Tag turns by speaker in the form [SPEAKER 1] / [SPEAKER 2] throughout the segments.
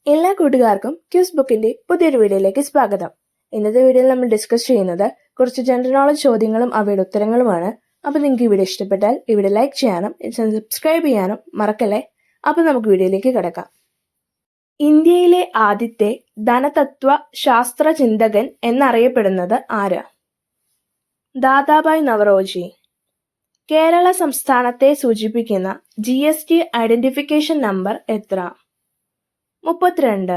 [SPEAKER 1] എല്ലാ കൂട്ടുകാർക്കും ക്യൂസ് ബുക്കിന്റെ പുതിയൊരു വീഡിയോയിലേക്ക് സ്വാഗതം. ഇന്നത്തെ വീഡിയോയിൽ നമ്മൾ ഡിസ്കസ് ചെയ്യുന്നത് കുറച്ച് ജനറൽ നോളജ് ചോദ്യങ്ങളും അവയുടെ ഉത്തരങ്ങളുമാണ്. അപ്പോൾ നിങ്ങൾക്ക് ഈ വീഡിയോ ഇഷ്ടപ്പെട്ടാൽ ഈ വീഡിയോ ലൈക്ക് ചെയ്യാനും സബ്സ്ക്രൈബ് ചെയ്യാനും മറക്കല്ലേ. അപ്പോൾ നമുക്ക് വീഡിയോയിലേക്ക് കിടക്കാം. ഇന്ത്യയിലെ ആദ്യത്തെ ധനതത്വ ശാസ്ത്ര ചിന്തകൻ എന്നറിയപ്പെടുന്നത് ആര്? ദാദാഭായ് നവറോജി. കേരള സംസ്ഥാനത്തെ സൂചിപ്പിക്കുന്ന GST ഐഡന്റിഫിക്കേഷൻ നമ്പർ എത്ര? 32.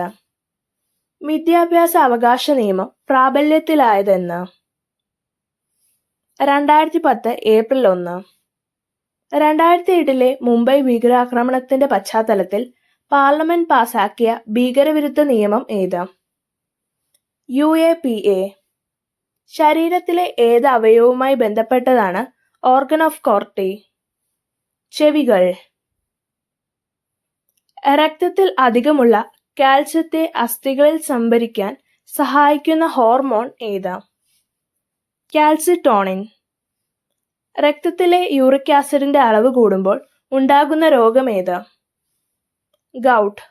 [SPEAKER 1] വിദ്യാഭ്യാസ അവകാശ നിയമം പ്രാബല്യത്തിലായതെന്ന്? 2010 ഏപ്രിൽ 1. 2007 മുംബൈ ഭീകരാക്രമണത്തിന്റെ പശ്ചാത്തലത്തിൽ പാർലമെന്റ് പാസാക്കിയ ഭീകരവിരുദ്ധ നിയമം ഏത്? UAPA. ശരീരത്തിലെ ഏത് അവയവുമായി ബന്ധപ്പെട്ടതാണ് ഓർഗൻ ഓഫ് കോർട്ടി? ചെവികൾ. രക്തത്തിൽ അധികമുള്ള കാൽസ്യത്തെ അസ്ഥികളിൽ സംഭരിക്കാൻ സഹായിക്കുന്ന ഹോർമോൺ ഏത്? കാൽസിറ്റോണിൻ. രക്തത്തിലെ യൂറിക് ആസിഡിന്റെ അളവ് കൂടുമ്പോൾ ഉണ്ടാകുന്ന രോഗമേത്? ഗൗട്ട്.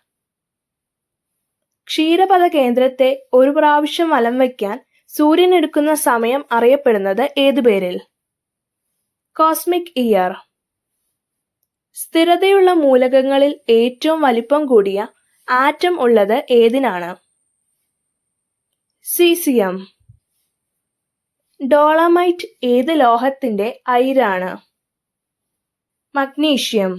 [SPEAKER 1] ക്ഷീരപഥ കേന്ദ്രത്തെ ഒരു പ്രാവശ്യം വലം വയ്ക്കാൻ സൂര്യൻ എടുക്കുന്ന സമയം അറിയപ്പെടുന്നത് ഏതു പേരിൽ? Cosmic year. സ്ഥിരതയുള്ള മൂലകങ്ങളിൽ ഏറ്റവും വലിപ്പം കൂടിയ ആറ്റം ഉള്ളത് ഏതിനാണ്? സീസിയം. ഡോളമൈറ്റ് ഏത് ലോഹത്തിന്റെ അയിരാണ്? മഗ്നീഷ്യം.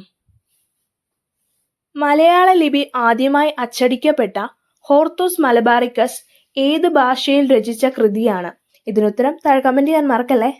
[SPEAKER 1] മലയാള ലിപി ആദ്യമായി അച്ചടിക്കപ്പെട്ട ഹോർത്തൂസ് മലബാറിക്കസ് ഏത് ഭാഷയിൽ രചിച്ച കൃതിയാണ്? ഇതിനുത്തരം താഴെ കമന്റ് ചെയ്യാൻ മറക്കല്ലേ.